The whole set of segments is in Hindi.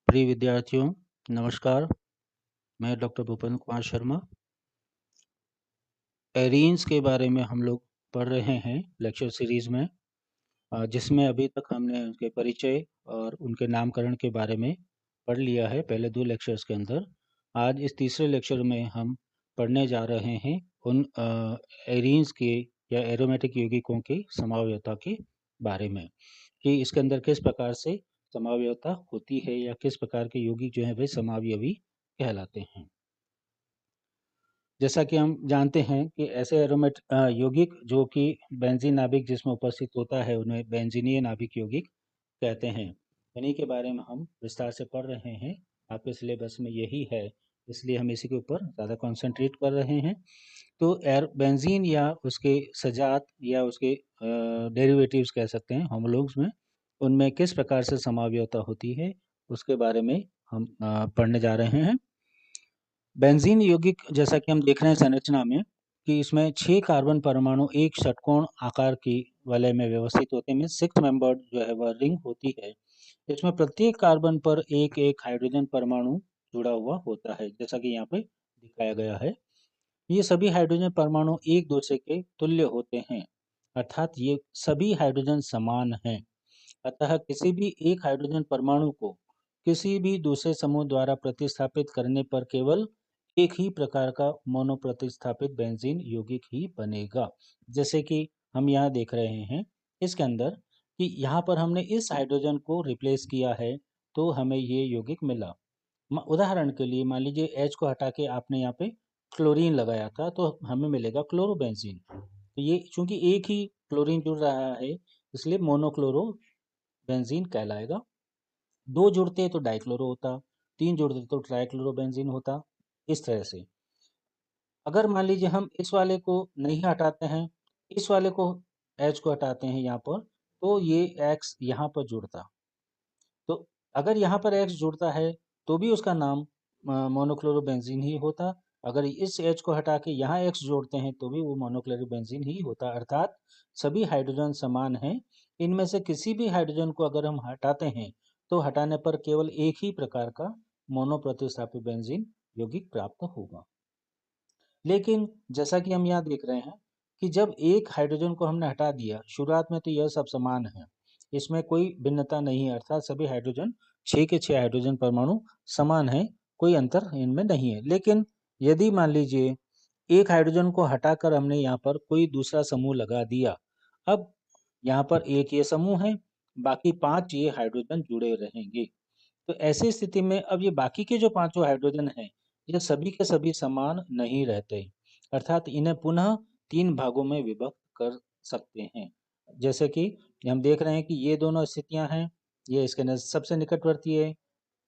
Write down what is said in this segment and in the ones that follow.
प्रिय विद्यार्थियों, नमस्कार। मैं डॉक्टर भूपेंद्र कुमार शर्मा। एरीन्स के बारे में हम लोग पढ़ रहे हैं लेक्चर सीरीज़ में, जिसमें अभी तक हमने उनके परिचय और उनके नामकरण के बारे में पढ़ लिया है पहले 2 लेक्चर्स के अंदर। आज इस तीसरे लेक्चर में हम पढ़ने जा रहे हैं उन एरीन्स के या एरोमेटिक यौगिकों की समावयवता के बारे में, कि इसके अंदर किस प्रकार से समावयवता होती है या किस प्रकार के यौगिक जो हैं वे समावयवी कहलाते हैं। जैसा कि हम जानते हैं कि ऐसे एरोमेट यौगिक जो कि बेंजीन नाभिक जिसमें उपस्थित होता है उन्हें बेंजीनीय नाभिक यौगिक कहते हैं। इन्हीं के बारे में हम विस्तार से पढ़ रहे हैं। आपके सिलेबस में यही है, इसलिए हम इसी के ऊपर ज़्यादा कंसंट्रेट कर रहे हैं। तो बेंजीन या उसके सजात या उसके डेरिवेटिव्स कह सकते हैं होमोलॉग्स में, उनमें किस प्रकार से समावयवता होती है उसके बारे में हम पढ़ने जा रहे हैं। बेंजीन यौगिक जैसा कि हम देख रहे हैं संरचना में कि इसमें 6 कार्बन परमाणु एक षटकोण आकार की वलय में व्यवस्थित होते हैं। 6 मेंबर्ड जो है वह रिंग होती है। इसमें प्रत्येक कार्बन पर एक एक हाइड्रोजन परमाणु जुड़ा हुआ होता है, जैसा कि यहाँ पे दिखाया गया है। ये सभी हाइड्रोजन परमाणु एक दूसरे के तुल्य होते हैं, अर्थात ये सभी हाइड्रोजन समान हैं। अतः किसी भी एक हाइड्रोजन परमाणु को किसी भी दूसरे समूह द्वारा प्रतिस्थापित करने पर केवल एक ही प्रकार का मोनो प्रतिस्थापित बेंजीन यौगिक ही बनेगा। जैसे कि हम यहाँ देख रहे हैं इसके अंदर कि यहाँ पर हमने इस हाइड्रोजन को रिप्लेस किया है तो हमें ये यौगिक मिला। उदाहरण के लिए मान लीजिए H को हटा के आपने यहाँ पे क्लोरीन लगाया था तो हमें मिलेगा क्लोरोबेंजीन। तो ये चूंकि एक ही क्लोरीन जुड़ रहा है इसलिए मोनोक्लोरो बेंजीन कहलाएगा। 2 जुड़ते तो डाइक्लोरो होता, 3 जुड़ते तो ट्राइक्लोरोबेंजीन होता। इस तरह से अगर मान लीजिए हम इस वाले को नहीं हटाते हैं, इस वाले को H को हटाते हैं यहाँ पर, तो ये X यहाँ पर जुड़ता। तो अगर यहाँ पर X जुड़ता है तो भी उसका नाम मोनोक्लोरोबेंजीन ही होता। अगर इस H को हटा के यहाँ X जोड़ते हैं तो भी वो मोनोक्लोरोबेंजीन ही होता। अर्थात सभी हाइड्रोजन समान हैं। इनमें से किसी भी हाइड्रोजन को अगर हम हटाते हैं तो हटाने पर केवल एक ही प्रकार का मोनो प्रतिस्थापित बेंजीन यौगिक प्राप्त होगा। लेकिन जैसा कि हम यहाँ देख रहे हैं कि जब एक हाइड्रोजन को हमने हटा दिया, शुरुआत में तो यह सब समान है, इसमें कोई भिन्नता नहीं है, अर्थात सभी हाइड्रोजन 6 के 6 हाइड्रोजन परमाणु समान हैं, कोई अंतर इनमें नहीं है। लेकिन यदि मान लीजिए एक हाइड्रोजन को हटाकर हमने यहाँ पर कोई दूसरा समूह लगा दिया, अब यहाँ पर एक ये समूह है, बाकी 5 ये हाइड्रोजन जुड़े रहेंगे। तो ऐसी स्थिति में अब ये बाकी के जो 5 हाइड्रोजन हैं, ये सभी के सभी समान नहीं रहते, अर्थात इन्हें पुनः 3 भागों में विभक्त कर सकते हैं। जैसे कि हम देख रहे हैं कि ये दोनों स्थितियां हैं, ये इसके सबसे निकटवर्ती है,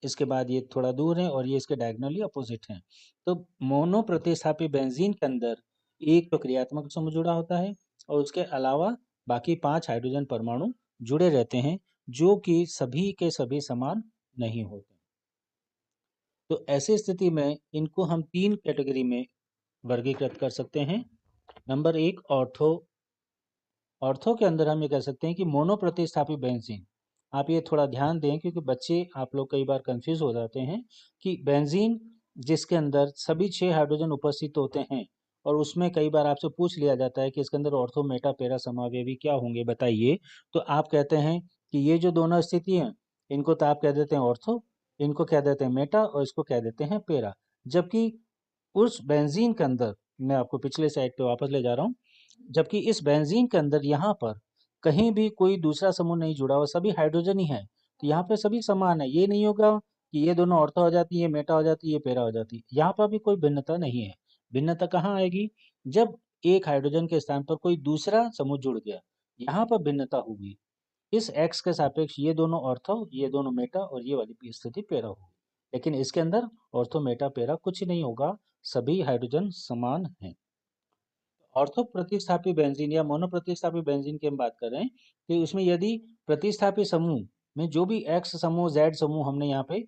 इसके बाद ये थोड़ा दूर है और ये इसके डायगोनली अपोजिट हैं। तो मोनो प्रतिस्थापी बेंजीन के अंदर एक तो क्रियात्मक समूह जुड़ा होता है और उसके अलावा बाकी 5 हाइड्रोजन परमाणु जुड़े रहते हैं, जो कि सभी के सभी समान नहीं होते। तो ऐसी स्थिति में इनको हम 3 कैटेगरी में वर्गीकृत कर सकते हैं। Number 1 ortho. ऑर्थो के अंदर हम ये कह सकते हैं कि मोनो प्रतिस्थापी बेंजीन। आप ये थोड़ा ध्यान दें क्योंकि बच्चे आप लोग कई बार कंफ्यूज हो जाते हैं कि बेंजीन जिसके अंदर सभी 6 हाइड्रोजन उपस्थित होते हैं और उसमें कई बार आपसे पूछ लिया जाता है कि इसके अंदर ऑर्थो मेटा पैरा समावयवी क्या होंगे बताइए, तो आप कहते हैं कि ये जो दोनों स्थिति हैं इनको तो आप कह देते हैं ऑर्थो, इनको कह देते हैं मेटा और इसको कह देते हैं पैरा। जबकि उस बेंजीन के अंदर, मैं आपको पिछले साइड पे वापस ले जा रहा हूँ, जबकि इस बेंजीन के अंदर यहाँ पर कहीं भी कोई दूसरा समूह नहीं जुड़ा हुआ, सभी हाइड्रोजन ही है, तो यहाँ पे सभी समान है। ये नहीं होगा कि ये दोनों ऑर्थो हो जाती है, मेटा हो जाती है, ये पैरा हो जाती है, यहाँ पर भी कोई भिन्नता नहीं है। भिन्नता कहाँ आएगी? जब एक हाइड्रोजन के स्थान पर कोई दूसरा समूह जुड़ गया, यहाँ पर भिन्नता होगी। इस एक्स के सापेक्ष ये दोनों ऑर्थो, ये दोनों मेटा और ये वाली स्थिति पैरा होगी। लेकिन इसके अंदर ऑर्थो मेटा पैरा कुछ नहीं होगा, सभी हाइड्रोजन समान हैं। ऑर्थो प्रतिस्थापी बेंजीन या मोनो प्रतिस्थापी बेंजीन की हम बात कर रहे हैं कि उसमें यदि प्रतिस्थापी समूह में जो भी एक्स समूह जेड समूह हमने यहाँ पे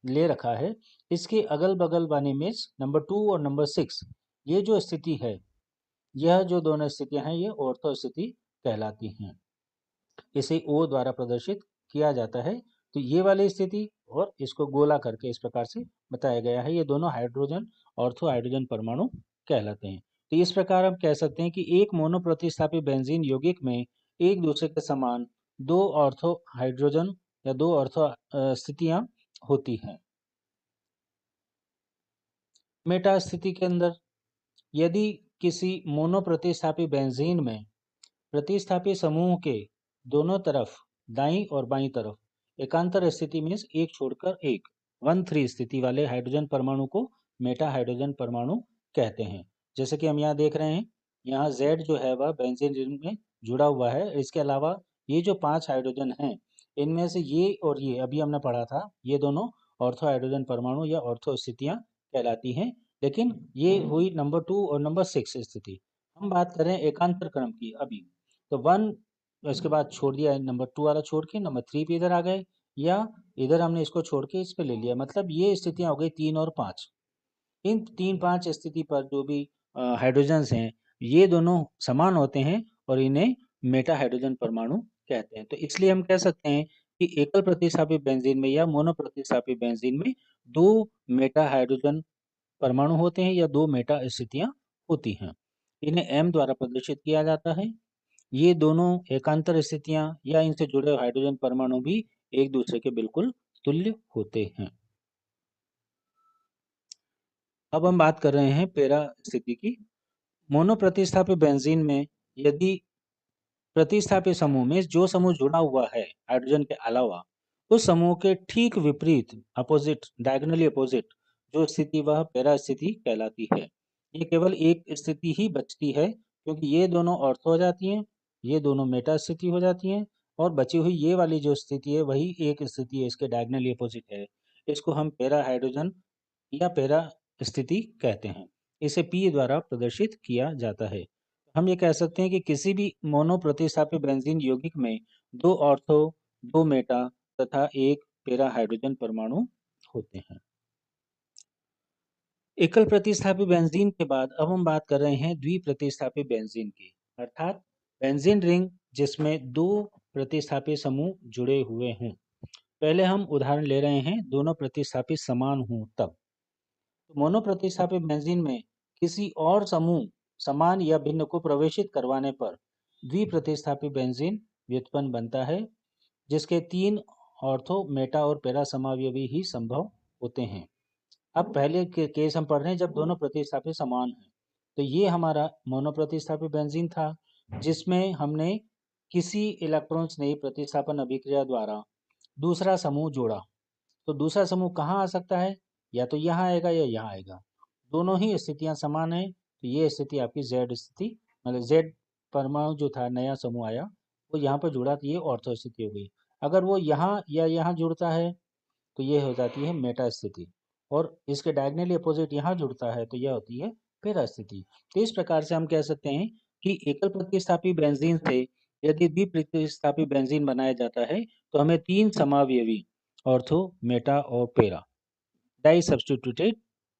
ले रखा है, इसके अगल बगल वाले में नंबर 2 और नंबर 6 ये जो स्थिति है, यह जो दोनों स्थितियां हैं ये ऑर्थो स्थिति कहलाती हैं। इसे ओ द्वारा प्रदर्शित किया जाता है। तो ये वाली स्थिति और इसको गोला करके इस प्रकार से बताया गया है। ये दोनों हाइड्रोजन ऑर्थो हाइड्रोजन परमाणु कहलाते हैं। तो इस प्रकार हम कह सकते हैं कि एक मोनो प्रतिस्थापी बेंजीन यौगिक में एक दूसरे के समान दो ऑर्थो हाइड्रोजन या दो ऑर्थो स्थितियां होती हैं। मेटा स्थिति के अंदर यदि किसी मोनो प्रतिस्थापी बेंजीन में प्रतिस्थापी समूह के दोनों तरफ दाईं और बाईं तरफ एकांतर स्थिति में एक छोड़कर एक 1-3 स्थिति वाले हाइड्रोजन परमाणु को मेटा हाइड्रोजन परमाणु कहते हैं। जैसे कि हम यहाँ देख रहे हैं, यहाँ Z जो है वह बेंजीन रिंग में जुड़ा हुआ है। इसके अलावा ये जो 5 हाइड्रोजन हैं, इनमें से ये और ये अभी हमने पढ़ा था, ये दोनों ऑर्थो हाइड्रोजन परमाणु या ऑर्थो स्थितियां कहलाती हैं। लेकिन ये हुई नंबर 2 और नंबर 6 स्थिति। हम बात करें एकांतर क्रम की अभी, तो 1 इसके बाद छोड़ दिया, नंबर 2 वाला छोड़ के नंबर 3 पे इधर आ गए, या इधर हमने इसको छोड़ के इस पे ले लिया। मतलब ये स्थितियां हो गई 3 और 5। इन 3-5 स्थिति पर जो भी हाइड्रोजन्स हैं, ये दोनों समान होते हैं और इन्हें मेटा हाइड्रोजन परमाणु कहते हैं। तो इसलिए हम कह सकते हैं कि एकल प्रतिस्थापी बेंजीन में या मोनो प्रतिस्थापी बेंजीन में 2 मेटा हाइड्रोजन परमाणु होते हैं या 2 मेटा स्थितियां होती हैं। इन्हें M द्वारा प्रदर्शित किया जाता है। ये दोनों एकांतर स्थितियां या इनसे जुड़े हाइड्रोजन परमाणु भी एक दूसरे के बिल्कुल तुल्य होते हैं। अब हम बात कर रहे हैं पेरा स्थिति की। मोनो प्रतिस्थापी बेंजीन में यदि प्रतिस्थापी समूह में जो समूह जुड़ा हुआ है हाइड्रोजन के अलावा, उस समूह के ठीक विपरीत अपोजिट डायगोनली अपोजिट जो स्थिति वह पेरा स्थिति कहलाती है। ये केवल एक स्थिति ही बचती है, क्योंकि ये दोनों ऑर्थो हो जाती हैं, ये दोनों मेटा स्थिति हो जाती हैं, और बची हुई ये वाली जो स्थिति है वही एक स्थिति है, इसके डायगोनली अपोजिट है। इसको हम पेरा हाइड्रोजन या पेरा स्थिति कहते हैं। इसे P द्वारा प्रदर्शित किया जाता है। हम ये कह सकते हैं कि किसी भी मोनो प्रतिस्थापी बेंजीन यौगिक में 2 ऑर्थो, 2 मेटा तथा 1 पेरा हाइड्रोजन परमाणु होते हैं। एकल प्रतिस्थापी बेंजीन के बाद अब हम बात कर रहे हैं द्विप्रतिस्थापी बेंजीन की, अर्थात बेंजीन रिंग जिसमें 2 प्रतिस्थापी समूह जुड़े हुए हों। पहले हम उदाहरण ले रहे हैं दोनों प्रतिस्थापी समान हों तब। मोनो प्रतिस्थापी बेंजीन में किसी और समूह समान या भिन्न को प्रवेशित करवाने पर द्विप्रतिस्थापी बेंजीन व्युत्पन्न बनता है, जिसके 3 ऑर्थो, मेटा और पेरा समावयवी ही संभव होते हैं। अब पहले के केस हम पढ़ रहे हैं जब दोनों प्रतिस्थापी समान हैं। तो ये हमारा मोनो प्रतिस्थापी बेंजीन था, जिसमें हमने किसी इलेक्ट्रॉन स्नेही प्रतिस्थापन अभिक्रिया द्वारा दूसरा समूह जोड़ा। तो दूसरा समूह कहाँ आ सकता है, या तो यहाँ आएगा या यहाँ आएगा। दोनों ही स्थितियां समान है, तो ये स्थिति आपकी Z स्थिति, मतलब Z परमाणु जो था नया समूह आया वो यहाँ पर जुड़ा, तो ये ऑर्थो स्थिति हो गई। अगर वो यहाँ या यहाँ जुड़ता है तो ये हो जाती है मेटा स्थिति, और इसके डायगोनली अपोजिट यहाँ जुड़ता है तो यह होती है पेरा स्थिति। तो इस प्रकार से हम कह सकते हैं कि एकल प्रतिस्थापी बेंजीन से यदि द्विप्रतिस्थापी बेंजीन बनाया जाता है तो हमें 3 समावयवी ऑर्थो, मेटा और पेरा डाई सब्स्टिट्यूटेड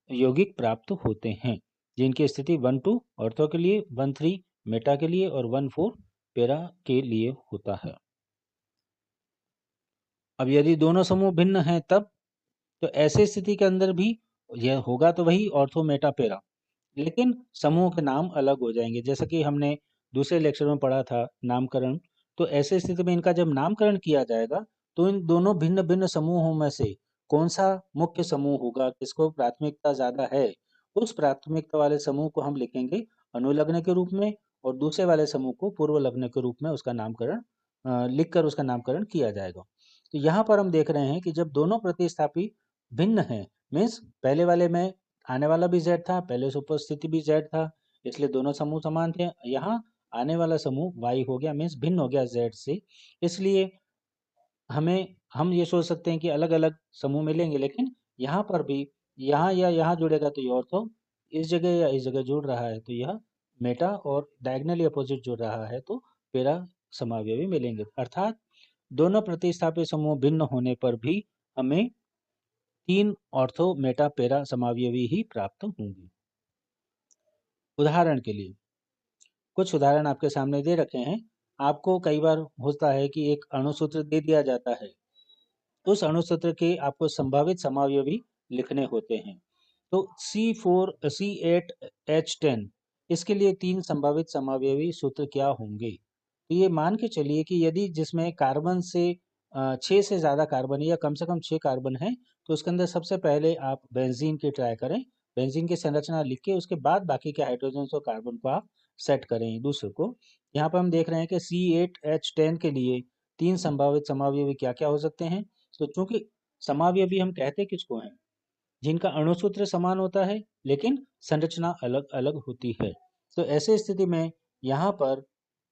यौगिक प्राप्त होते हैं, जिनकी स्थिति 1-2 ऑर्थो के लिए, 1-3 मेटा के लिए और 1-4 पेरा के लिए होता है। अब यदि दोनों समूह भिन्न हैं तब, तो ऐसे स्थिति के अंदर भी यह होगा तो वही ऑर्थो, मेटा, पेरा, लेकिन समूह के नाम अलग हो जाएंगे। जैसा कि हमने दूसरे लेक्चर में पढ़ा था नामकरण, तो ऐसे स्थिति में इनका जब नामकरण किया जाएगा तो इन दोनों भिन्न भिन्न समूहों में से कौन सा मुख्य समूह होगा, किसको प्राथमिकता ज्यादा है, उस प्राथमिकता वाले समूह को हम लिखेंगे अनुलग्न के रूप में, और दूसरे वाले समूह को पूर्व लग्न के रूप में उसका नामकरण लिखकर उसका नामकरण किया जाएगा। तो यहाँ पर हम देख रहे हैं कि जब दोनों प्रतिस्थापी भिन्न हैं, मीन्स पहले वाले में आने वाला भी Z था, पहले से उपस्थिति भी Z था, इसलिए दोनों समूह समान थे। यहाँ आने वाला समूह Y हो गया, मीन्स भिन्न हो गया Z से, इसलिए हम ये सोच सकते हैं कि अलग अलग समूह मिलेंगे, लेकिन यहाँ पर भी यहाँ या यहाँ जुड़ेगा तो ये ऑर्थो, इस जगह या इस जगह जुड़ रहा है तो यह मेटा, और डायगोनली अपोजिट जुड़ रहा है तो पेरा समावयवी मिलेंगे। अर्थात दोनों प्रतिस्थापी समूह भिन्न होने पर भी हमें 3 ऑर्थो, मेटा, पेरा समावयवी ही प्राप्त होंगे। उदाहरण के लिए कुछ उदाहरण आपके सामने दे रखे हैं। आपको कई बार होता है कि एक अणुसूत्र दे दिया जाता है उस अणुसूत्र के आपको संभावित समावयवी लिखने होते हैं। तो C8H10 इसके लिए 3 संभावित समावयवी सूत्र क्या होंगे? तो ये मान के चलिए कि यदि जिसमें कार्बन से 6 से ज़्यादा कार्बन है या कम से कम 6 कार्बन है, तो उसके अंदर सबसे पहले आप बेंजीन की ट्राई करें। बेंजीन की संरचना लिख के उसके बाद बाकी के हाइड्रोजन और कार्बन को आप सेट करें दूसरे को। यहाँ पर हम देख रहे हैं कि C8H10 के लिए 3 संभावित समावयवी क्या-क्या हो सकते हैं? तो चूंकि समावयवी हम कहते किसको हैं? जिनका अणुसूत्र समान होता है लेकिन संरचना अलग-अलग होती है। तो ऐसे स्थिति में यहाँ पर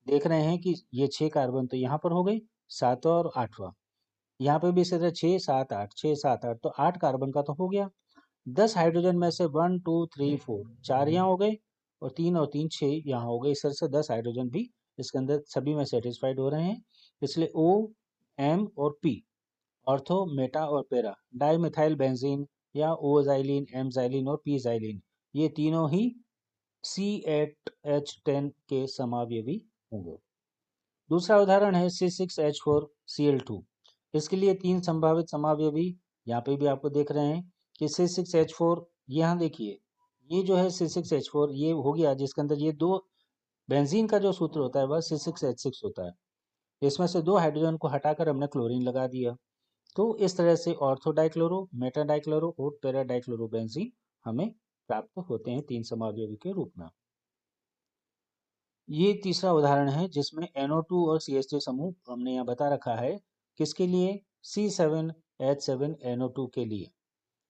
देख रहे हैं कि ये 6 कार्बन तो यहाँ पर हो गए, 7वां और 8वां। यहाँ पे भी इसी तरह 6, 7, 8, 6, 7, 8 तो 8 कार्बन का तो हो गया। 10 हाइड्रोजन में से 1, 2, 3, 4 4 यहाँ हो गए और 3 और 3 6 यहाँ हो गए। इस तरह से 10 हाइड्रोजन भी इसके अंदर सभी में सेटिस्फाइड हो रहे हैं। इसलिए O, M और P ऑर्थो, मेटा और पैरा डाइमिथाइल बेंजीन या ओजाइलिन, एमजाइलिन और पीजाइलिन ये तीनों ही C8H10 के समावयवी होंगे। दूसरा उदाहरण है C6H4Cl2। इसके लिए 3 संभावित समावयवी यहाँ पे भी आपको देख रहे हैं कि C6H4 यहाँ देखिए ये जो है C6H4 ये हो गया जिसके अंदर ये दो बेंजीन का जो सूत्र होता है वह C6H6 होता है। इसमें से 2 हाइड्रोजन को हटाकर हमने क्लोरीन लगा दिया। तो इस तरह से ऑर्थो डाइक्लोरो, मेटा डाइक्लोरो और पैरा डाइक्लोरो बेंजीन हमें प्राप्त होते हैं 3 समावयवी के रूप में। ये तीसरा उदाहरण है जिसमें NO2 और CH3 समूह हमने यहाँ बता रखा है किसके लिए? C7H7NO2 के लिए।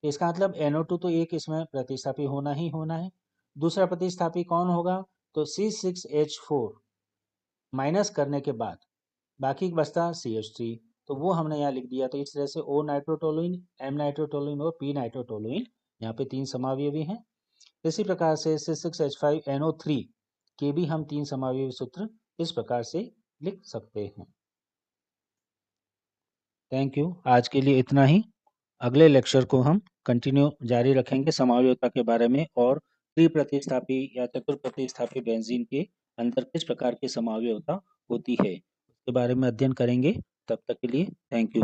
इसका मतलब NO2 तो एक इसमें प्रतिस्थापी होना ही होना है। दूसरा प्रतिस्थापी कौन होगा? तो C6H4 माइनस करने के बाद बाकी बचता CH3 तो वो हमने यहाँ लिख दिया। तो इस तरह से O नाइट्रोटोलुइन, M नाइट्रोटोलुइन और P नाइट्रोटोलुइन यहाँ पे 3 समावयवी हैं। इसी प्रकार से C6H5NO3 के भी हम 3 समावयवी सूत्र इस प्रकार से लिख सकते हैं। Thank you. आज के लिए इतना ही। अगले लेक्चर को हम कंटिन्यू जारी रखेंगे समावयवता के बारे में और त्रिप्रतिस्थापी या चतुर्प्रतिस्थापी बेंजीन के अंदर किस प्रकार की समावयवता होती है उसके बारे में अध्ययन करेंगे। तब तक के लिए थैंक यू।